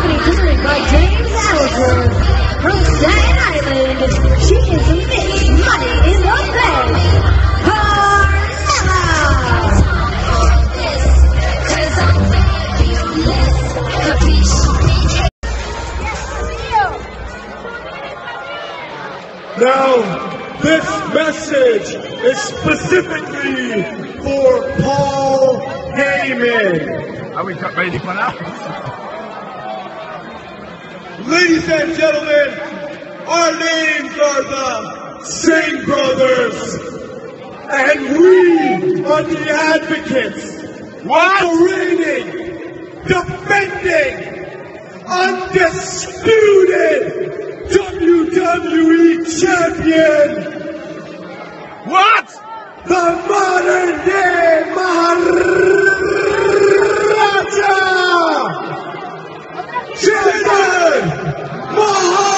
Accompanied by James Ellsworth from Staten Island. She is Miss Money in the Bank, Carmella. Now, this message is specifically for Paul Heyman. Ah oui, bah, il est pas là. Ladies and gentlemen, our names are the Singh Brothers, and we are the advocates of the reigning, defending, undisputed WWE Champion. What? The modern day Maharaja, Jinder Mahal.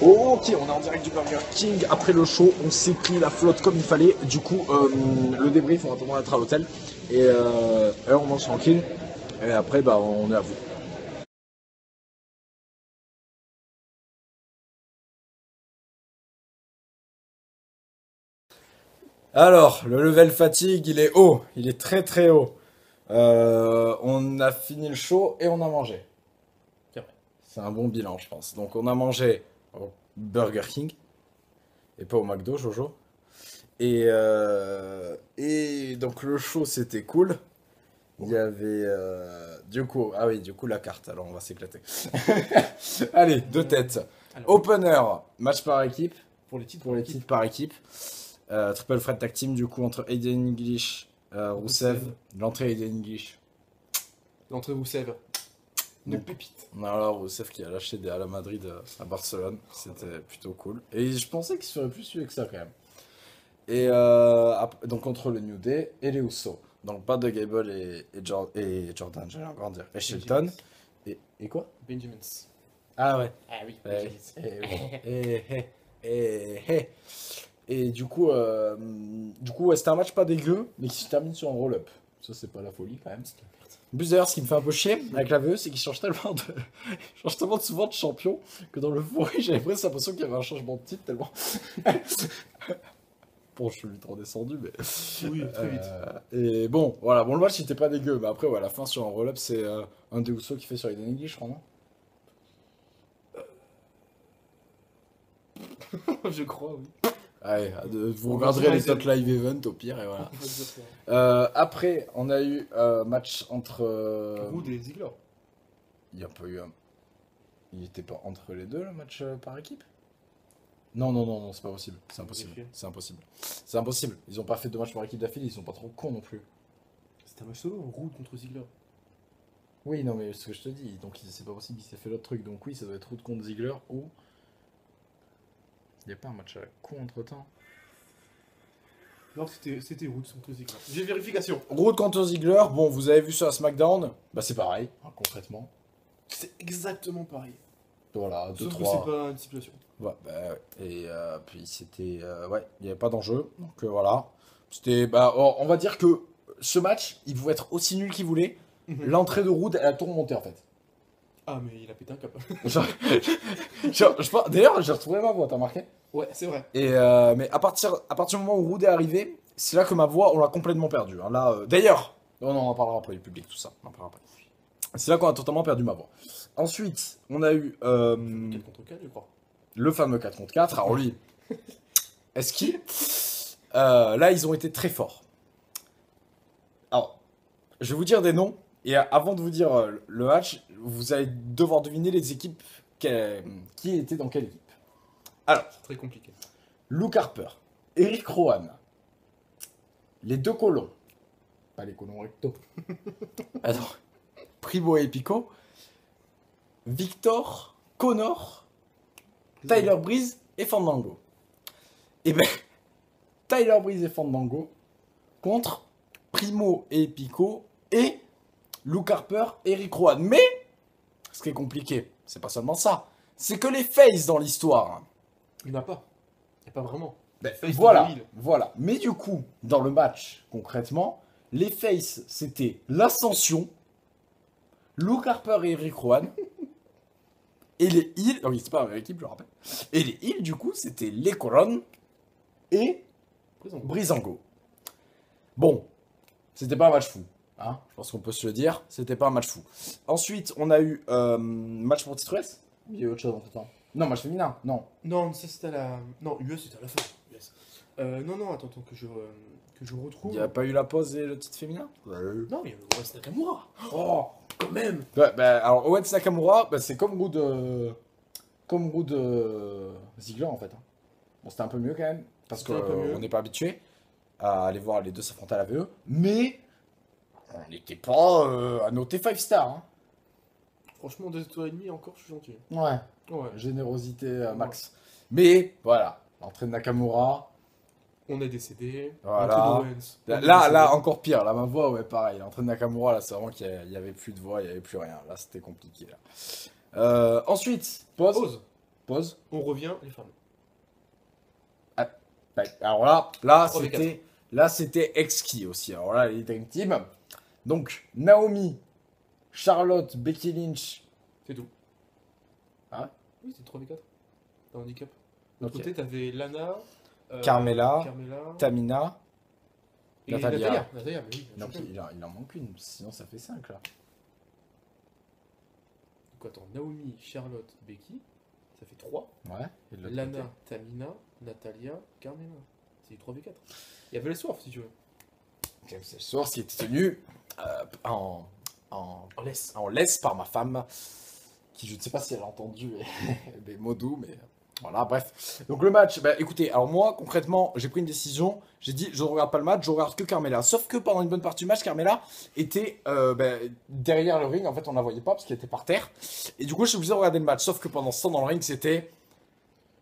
Ok, on est en direct du Burger King. Après le show, on s'est pris la flotte comme il fallait. Du coup, le débrief, on va attendre d'être à l'hôtel. Et là, on mange tranquille. Et après, bah, on est à vous. Alors, le level fatigue, il est haut. Il est très très haut. On a fini le show et on a mangé. C'est un bon bilan, je pense. Donc, on a mangé au Burger King et pas au McDo, Jojo. Et donc, le show, c'était cool. Il y avait du coup, ah oui, du coup, la carte. Alors, on va s'éclater. Allez, deux têtes. Alors, opener, match par équipe. Pour les titres par équipe. Triple threat tag team du coup entre Aiden English, Rusev. L'entrée Aiden English. L'entrée Rusev. De pépite. Alors Rusev qui a lâché des Ala Madrid à Barcelone. C'était plutôt cool. Et je pensais qu'il serait plus suivi que ça quand même. Et donc contre le New Day et les Usos. Donc pas de Gable et Jordan, j'allais encore dire. Et Shelton. Et quoi? Benjamins. Ah ouais. Ah oui. Et du coup, ouais, c'était un match pas dégueu, mais qui se termine sur un roll-up. Ça, c'est pas la folie quand même. En plus, d'ailleurs, ce qui me fait un peu chier avec la VE, c'est qu'il change tellement souvent de champion que dans le fourré, j'avais presque l'impression qu'il y avait un changement de titre tellement. Bon, je suis trop descendu, mais. Oui, très vite. Et bon, voilà, bon, le match n'était pas dégueu, mais après, ouais, à la fin, sur un roll-up, c'est un des Usos qui fait sur Eden English, je crois, non? Je crois, oui. Allez, vous regarderez les autres live event au pire et voilà. Après, on a eu match entre Roode et Ziggler. Il n'y a pas eu un. Il était pas entre les deux le match par équipe? Non, c'est pas possible. C'est impossible. Ils ont pas fait de match par équipe d'affilée, ils sont pas trop cons non plus. C'était un match solo, Roode contre Ziggler. Oui, non, mais ce que je te dis, donc c'est pas possible qu'il s'est fait l'autre truc. Donc oui, ça doit être Roode contre Ziggler ou. Il n'y a pas un match à la con entre temps. Non, c'était Roode contre Ziggler. J'ai vérification. Roode contre Ziggler, bon, vous avez vu sur la SmackDown, bah c'est pareil, hein, concrètement. C'est exactement pareil. Voilà, 2-3. Sauf que c'est pas une stipulation. Ouais, bah, et puis c'était. Ouais, il n'y avait pas d'enjeu. Donc voilà. C'était. Bah, on va dire que ce match, il pouvait être aussi nul qu'il voulait. L'entrée de Roode, elle a tout remonté en fait. Ah, mais il a pété un cap. D'ailleurs, j'ai retrouvé ma voix, t'as remarqué? Ouais, c'est vrai. Et mais à partir du moment où Roode est arrivé, c'est là que ma voix, on l'a complètement perdue. Hein. Là, d'ailleurs, non, on en parlera après, le public, tout ça. On en parlera après. C'est là qu'on a totalement perdu ma voix. Ensuite, on a eu 4 contre 4, je crois. Le fameux 4 contre 4. Alors lui, est-ce qu'il... là, ils ont été très forts. Alors, je vais vous dire des noms. Et avant de vous dire le match, vous allez devoir deviner les équipes qui était dans quelle équipe. Alors, C'est très compliqué. Luke Harper, Eric Rowan, les deux colons, pas les colons recto, attends, Primo et Pico, Victor, Connor, Tyler Breeze et Fandango. Et ben, Tyler Breeze et Fandango contre Primo et Pico et Luke Harper et Eric Rowan. Mais, ce qui est compliqué, c'est pas seulement ça, c'est que les faces dans l'histoire. Il n'y en a pas. Il n'y a pas vraiment. Ben, Face voilà, de Hill. voilà. Mais du coup, dans le match, concrètement, les faces, c'était l'Ascension, Luke Harper et Eric Rowan. Et les heels, oui, c'est pas la même équipe, je le rappelle. Et les heels, du coup, c'était les Couronnes et Présent. Breezango. Bon, c'était pas un match fou. Hein, je pense qu'on peut se le dire, c'était pas un match fou. Ensuite, on a eu match pour titre US. Il y a eu autre chose entre temps. Non, match féminin, non. Non, ça c'était à la. Non, US c'était à la fin. US. Non, attends que je retrouve. Il n'y a pas eu la pause et le titre féminin. Non, il y a le Owens Nakamura. Oh, quand même. Ouais, bah, alors Owens Nakamura, bah, c'est comme Rude Ziggler en fait. Hein. Bon, c'était un peu mieux quand même, parce C'était un peu mieux. qu'on n'est pas habitué à aller voir les deux s'affronter à la VE, mais on n'était pas à noter 5 stars. Hein. Franchement, 2 étoiles et demie, encore, je suis gentil. Ouais, Ouais. générosité max. Mais voilà, l'entrée de Nakamura, On est décédé. Voilà. L'entrée d'Owens, on est là, décédé. encore pire, là ma voix, ouais, pareil. L'entrée de Nakamura, là, c'est vraiment qu'il n'y avait plus de voix, il n'y avait plus rien. Là, c'était compliqué. Là. Ensuite, pause. Pause. On revient, les femmes. Ouais, alors là 3v4. c'était exquis aussi. Alors là, les Dream Team. Donc, Naomi, Charlotte, Becky Lynch. C'est tout. Ah ouais. Oui, c'est 3v4. Dans le handicap. De l'autre Ok. côté, t'avais Lana, Carmella, Carmella, Tamina. et Natalia. Natalia, mais oui. Non, championne. il en manque une, sinon ça fait 5 là. Donc attends, Naomi, Charlotte, Becky, ça fait 3. Ouais. Et de l'autre Lana, côté. Tamina, Natalia, Carmella. C'est du 3v4. Il y avait le Swerve si tu veux. James Ellsworth qui était tenu en laisse par ma femme, qui je ne sais pas si elle a entendu mes mots doux, mais voilà, bref. Donc le match, bah écoutez, alors moi concrètement, j'ai pris une décision, j'ai dit je ne regarde pas le match, je regarde que Carmella. Sauf que pendant une bonne partie du match, Carmella était derrière le ring, en fait on la voyait pas parce qu'elle était par terre. Et du coup je suis obligé de regarder le match, sauf que pendant ce temps dans le ring c'était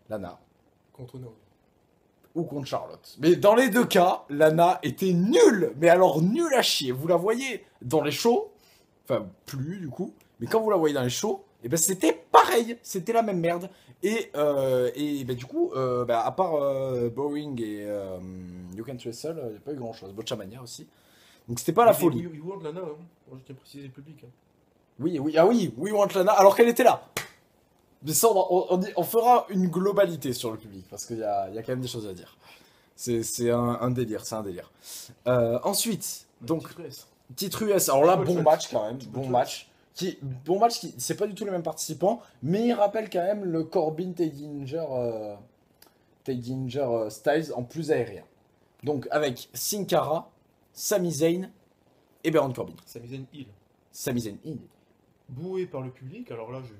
Lana Contre Naomi. ou contre Charlotte. Mais dans les deux cas, Lana était nulle, mais alors nulle à chier. Vous la voyez dans les shows, enfin plus du coup, mais quand vous la voyez dans les shows, et ben c'était pareil, c'était la même merde. Et ben, du coup, à part Boring et You Can't Wrestle, il n'y a pas eu grand chose. Botchamania aussi. Donc c'était pas la folie. You want Lana, hein. Moi je tiens à préciser le public. Hein. Oui, We Want Lana, alors qu'elle était là. Mais ça, on fera une globalité sur le public, parce qu'il y a quand même des choses à dire. C'est un délire, c'est un délire. Ensuite, donc, Petit presse. titre US, alors là, Bon bon choix. match quand même, Bon bon choix. match. Bon match, c'est pas du tout les mêmes participants, mais il rappelle quand même le Corbin Teddinger Styles en plus aérien. Donc avec Sin Cara, Sami Zayn et Baron Corbin. Sami Zayn Hill. Sami Zayn, Boué par le public, alors là je.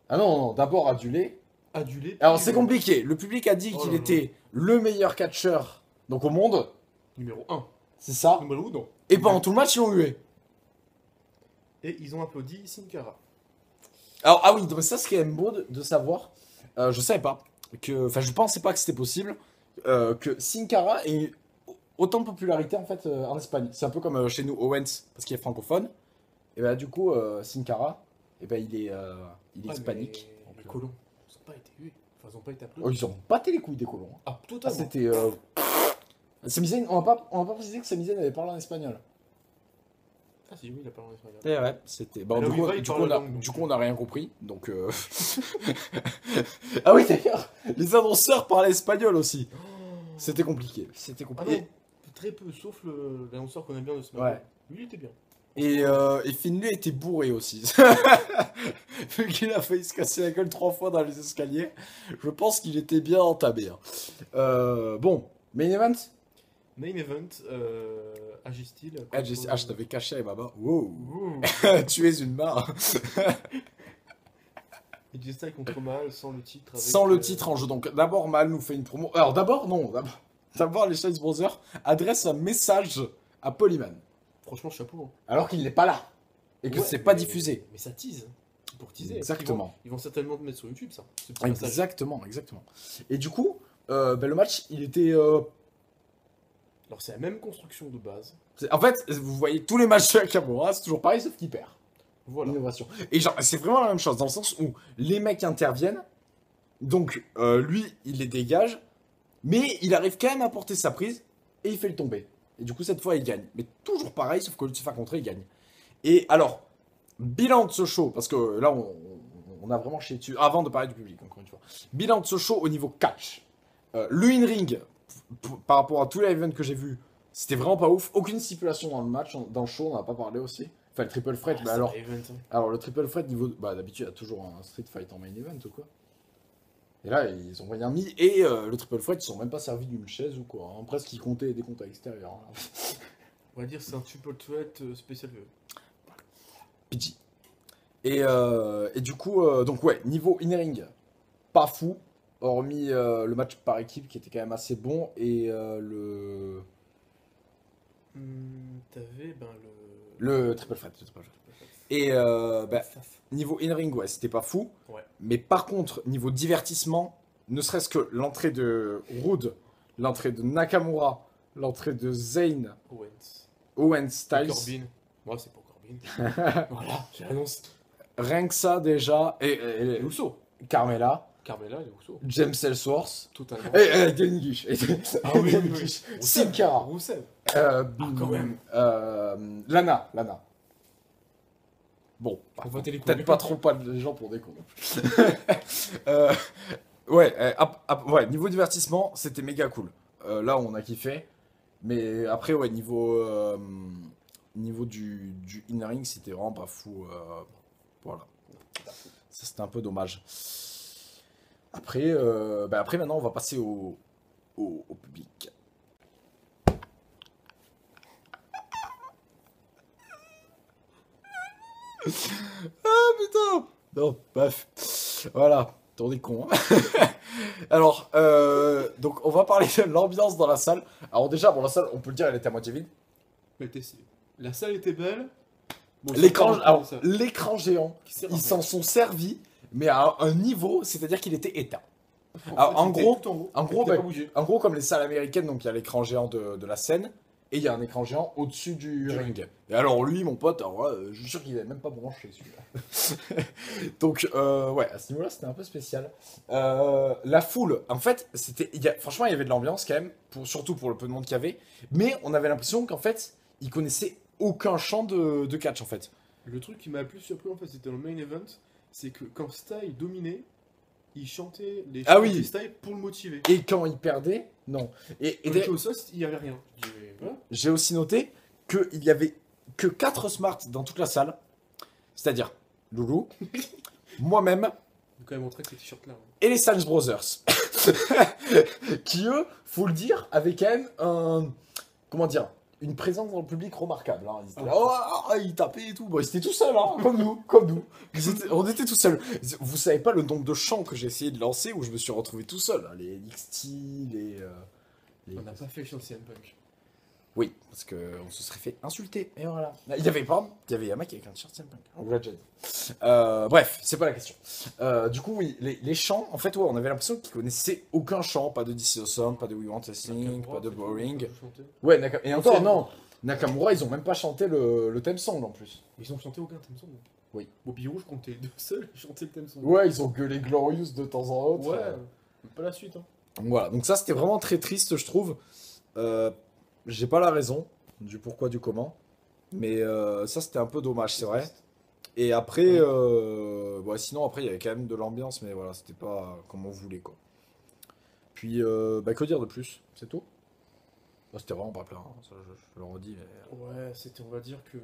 ah non, d'abord adulé. Adulé. Alors puis, c'est compliqué, le public a dit Oh qu'il là là. était le meilleur catcheur donc au monde, Numéro 1. c'est ça. Numéro 1, non. Et pendant tout le match ils l'ont hué. Et ils ont applaudi Sin Cara. Alors ah oui, donc ça c'est quand même beau de savoir, je savais pas, enfin je pensais pas que c'était possible, que Sin Cara ait autant de popularité en fait en Espagne. C'est un peu comme chez nous Owens parce qu'il est francophone. Et bah du coup Sin Cara, et ben il est Ouais, hispanique. mais Donc, les colons, ils ont pas été hués. Enfin, ils ont pas été oh, applaudis. ils ont batté les couilles des colons. Hein. Ah, Ah, totalement. c'était Sami Zayn, on va pas préciser que Sami Zayn avait parlé en espagnol. Ah, si, oui, il a parlé en espagnol. Et ouais, c'était. Bon, Alors, du coup, il parle la langue, donc. du coup, on a rien compris. Donc. Ah oui, d'ailleurs, les annonceurs parlaient espagnol aussi. C'était compliqué. C'était Ah compliqué. non, très peu, sauf l'annonceur qu'on aime bien de ce Ouais. match. Lui, il était bien. Et Finlay était bourré aussi. Vu qu'il a failli se casser la gueule 3 fois dans les escaliers, je pense qu'il était bien entamé. Hein. Bon, main event. Main event, AJ Styles. Ah, je t'avais caché avec ma main. Wow. Ouh. Tu es une main. AJ Styles contre Mahal sans le titre. Avec, Sans le titre en jeu. Donc d'abord, Mahal nous fait une promo. Alors d'abord, non. D'abord, les Chase Brothers adressent un message à Paul Heyman. Franchement, chapeau. Hein. Alors qu'il n'est pas là. Et que Ouais, c'est pas mais- diffusé. Mais ça tease. Pour teaser. Exactement. Ils vont certainement te mettre sur YouTube, ça. Ce petit passage. Exactement. Et du coup, le match, il était... Alors, c'est la même construction de base. En fait, vous voyez tous les matchs de Nakamura, c'est toujours pareil, sauf qu'il perd. Voilà. Innovation. Et genre, c'est vraiment la même chose, dans le sens où les mecs interviennent, donc lui, il les dégage, mais il arrive quand même à porter sa prise, et il fait le tomber. Et du coup, cette fois, il gagne. Mais toujours pareil, sauf que le faire contrer, il gagne. Et alors, bilan de ce show, parce que là, on a vraiment chié dessus, avant de parler du public, encore une fois. Bilan de ce show au niveau catch. Le in-ring, par rapport à tous les events que j'ai vus, c'était vraiment pas ouf. Aucune stipulation dans le match, dans le show, on en a pas parlé aussi. Enfin, le triple threat, mais alors... Alors, le triple threat, niveau... Bah, d'habitude, il y a toujours un street fight en main event ou quoi. Et là, ils ont rien mis. Et le triple threat, ils sont même pas servis d'une chaise ou quoi. Hein. Presque, ils comptaient des comptes à l'extérieur. Hein. On va dire c'est un triple threat spécial VE. PG. Et du coup, donc ouais, niveau in-ring, pas fou. Hormis le match par équipe qui était quand même assez bon. Et le T'avais le triple threat. Et niveau in-ring, ouais, c'était pas fou. Ouais. Mais par contre, niveau divertissement, ne serait-ce que l'entrée de Rude, l'entrée de Nakamura, l'entrée de Zayn, Owen Styles. Corbin. Moi, c'est pour Corbin. Voilà, j'annonce. Rien que ça déjà. Et Et Uso. Carmella, Carmella et Uso. James Ellsworth. Totalement. Et Denigish. Ah oui, oui, oui. Sin Cara. Rousseff. Quand même. Lana. Bon, On va télécouper. peut-être pas trop pas de gens pour des cons. Ouais, niveau divertissement, c'était méga cool. Là, on a kiffé. Mais après, ouais, niveau du in-ring, c'était vraiment pas fou. Voilà. Ça, c'était un peu dommage. Après, maintenant, on va passer au public. Ah putain! Non, bref. Voilà, t'en es con. Hein. Alors, donc on va parler de l'ambiance dans la salle. Alors déjà, bon, la salle, on peut le dire, elle était à moitié vide. Mais la salle était belle. Bon, L'écran géant, Qui sert à ils rien. s'en sont servis, mais à un niveau, c'est-à-dire qu'il était éteint. Alors, fait, en c'était gros, tout en haut. en gros, Il a bah, pas bougé. en gros, comme les salles américaines, donc il y a l'écran géant de la scène, et il y a un écran géant au-dessus du ring. Et alors lui, mon pote, alors, je suis sûr qu'il n'avait même pas branché celui-là. Donc, ouais, à ce niveau-là, c'était un peu spécial. La foule, en fait, franchement, il y avait de l'ambiance quand même, surtout pour le peu de monde qu'il y avait, mais on avait l'impression qu'en fait, ils connaissaient aucun chant de catch, en fait. Le truc qui m'a le plus surpris, en fait, c'était dans le main event, c'est que quand Style dominait, il chantait les Ah chants oui. de Style pour le motiver. Et quand ils perdaient, non. Et Quand il était au sol, il n'y avait rien. Je dis, mais voilà. j'ai aussi noté qu'il y avait que 4 smarts dans toute la salle, c'est-à-dire Loulou, moi-même Il faut quand même montrer que ces t-shirts-là. hein. et les Science Brothers, qui eux, faut le dire, avaient quand même une présence dans le public remarquable. Hein. Ils étaient là, ils tapaient et tout. Bon, ils étaient tout seuls, hein, comme nous. On était tout seuls. Vous savez pas le nombre de chants que j'ai essayé de lancer où je me suis retrouvé tout seul. Hein. Les NXT, les... On n'a pas fait le chant de CM Punk. Oui, parce qu'on se serait fait insulter. Et voilà. Il y avait un mec avec un t-shirt Punk. On vous l'a déjà dit. Bref, c'est pas la question. Du coup, oui, les chants, en fait, ouais, on avait l'impression qu'ils connaissaient aucun chant. Pas de DC Awesome, pas de We Want Wrestling, pas de Boring. Ouais, et encore, non. Nakamura, ils ont même pas chanté le theme song en plus. Mais ils ont chanté aucun theme song. Oui. Bobby Rouge, quand t'es deux seuls, ils chantaient le theme song. Ouais, ils ont gueulé Glorious de temps en autre. Ouais. Pas la suite, hein. Donc voilà, donc ça c'était vraiment très triste, je trouve. J'ai pas la raison du pourquoi, du comment. Mais ça c'était un peu dommage, c'est vrai. Et après, sinon après il y avait quand même de l'ambiance, mais voilà, c'était pas comme on voulait quoi. Puis, que dire de plus? C'est tout? C'était vraiment pas plein, hein, ça, je le redis. Mais... Ouais, c'était, on va dire que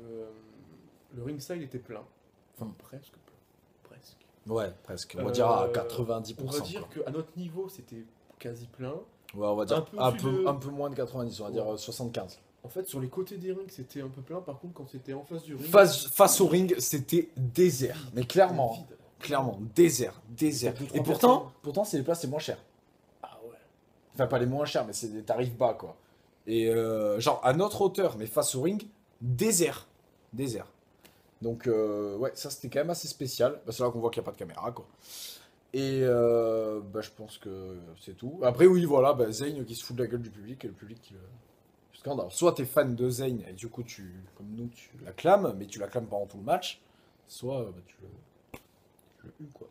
le ringside était plein. Enfin, presque plein. Presque. Ouais, presque. On va dire à 90%. On va dire quoi. qu'à notre niveau, c'était quasi plein. Ouais, on va dire un peu un peu moins de 90, on va dire 75. En fait, sur les côtés des rings, c'était un peu plein. Par contre, quand c'était en face du ring, Face au ring, c'était désert. Mais clairement, c'était vide. Clairement, désert. T'as plus Et trois pourtant c'est les places les moins chères. Ah ouais. Enfin, pas les moins chères, mais c'est des tarifs bas, quoi. Et genre, à notre hauteur, mais face au ring, désert. Donc, ouais, ça c'était quand même assez spécial. Bah, c'est là qu'on voit qu'il n'y a pas de caméra, quoi. Et bah, je pense que c'est tout. Après, oui, voilà, bah, Zayn qui se fout de la gueule du public et le public qui le scandale. Alors, soit t'es fan de Zayn et du coup, comme nous, tu l'acclames, mais tu l'acclames pendant tout le match. Soit bah, tu le hues, quoi.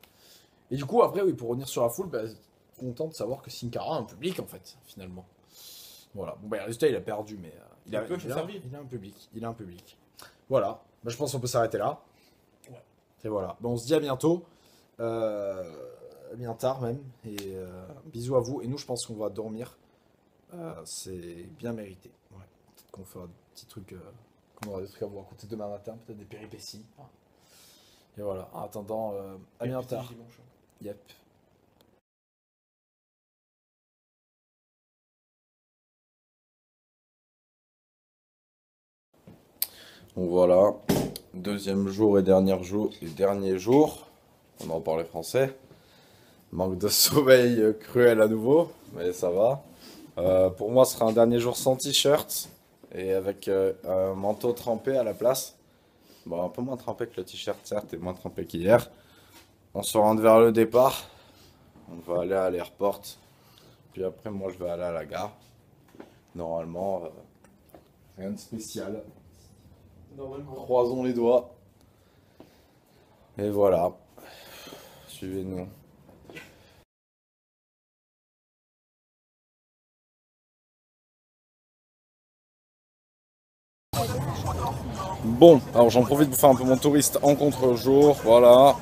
Et du coup, après, oui, pour revenir sur la foule, bah, content de savoir que Sin Cara a un public, en fait, finalement. Voilà. Bon, bah, le résultat, il a perdu, mais il a un public. Voilà. Bah, je pense qu'on peut s'arrêter là. Ouais. Et voilà. Bah, on se dit à bientôt. Bien tard même. Et bisous à vous. Et nous, je pense qu'on va dormir. C'est bien mérité. Ouais. Peut-être qu'on fera des petits trucs. Qu'on aura des trucs à vous raconter demain matin. Peut-être des péripéties. Et voilà. En attendant, à bien tard. Yep. Donc voilà, deuxième jour et dernier jour, on en parlait français. Manque de sommeil cruel à nouveau, mais ça va. Pour moi, ce sera un dernier jour sans t-shirt et avec un manteau trempé à la place. Bon, un peu moins trempé que le t-shirt, certes, et moins trempé qu'hier. On se rend vers le départ. On va aller à l'airport. Puis après, moi, je vais aller à la gare. Normalement, rien de spécial. Normalement. Croisons les doigts. Et voilà. Suivez-nous. Bon, alors j'en profite pour faire un peu mon touriste en contre-jour. Voilà.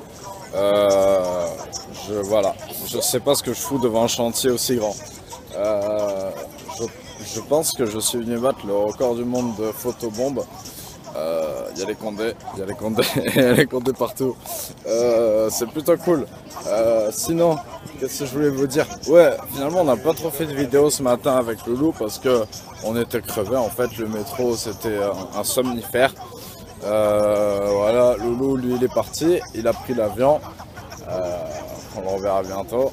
Voilà. Je sais pas ce que je fous devant un chantier aussi grand. Je pense que je suis venu battre le record du monde de photobombe. Il y a les condés, il y a les condés partout. C'est plutôt cool. Sinon, qu'est-ce que je voulais vous dire? Ouais, finalement, on n'a pas trop fait de vidéo ce matin avec Loulou parce que on était crevés. En fait, le métro, c'était un somnifère. Voilà, Loulou, lui, il est parti. Il a pris l'avion. On le reverra bientôt.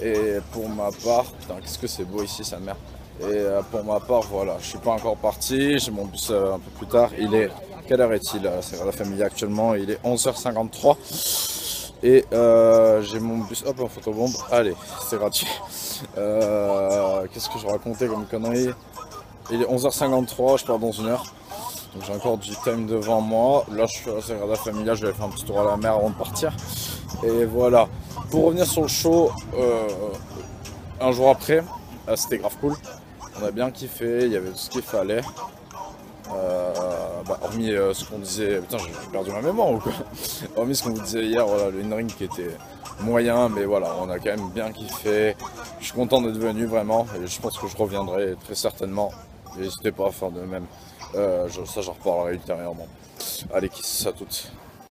Et pour ma part, putain, qu'est-ce que c'est beau ici, sa mère. Et pour ma part, voilà, je suis pas encore parti, j'ai mon bus un peu plus tard. Quelle heure est-il? C'est la famille actuellement, il est 11h53. Et j'ai mon bus, hop, en photobombe, allez, c'est gratuit. Qu'est-ce que je racontais comme connerie? Il est 11h53, je pars dans une heure. Donc j'ai encore du time devant moi. Là, je suis à la Sagrada Familia, je vais faire un petit tour à la mer avant de partir. Et voilà. Pour revenir sur le show, un jour après, c'était grave cool. On a bien kiffé, il y avait tout ce qu'il fallait. Hormis ce qu'on disait. Putain, j'ai perdu ma mémoire ou quoi? Hormis ce qu'on vous disait hier, voilà, le in-ring qui était moyen, mais voilà, on a quand même bien kiffé. Je suis content d'être venu vraiment, et je pense que je reviendrai très certainement. N'hésitez pas à faire de même. Ça, j'en reparlerai ultérieurement. Allez, kiss à toutes.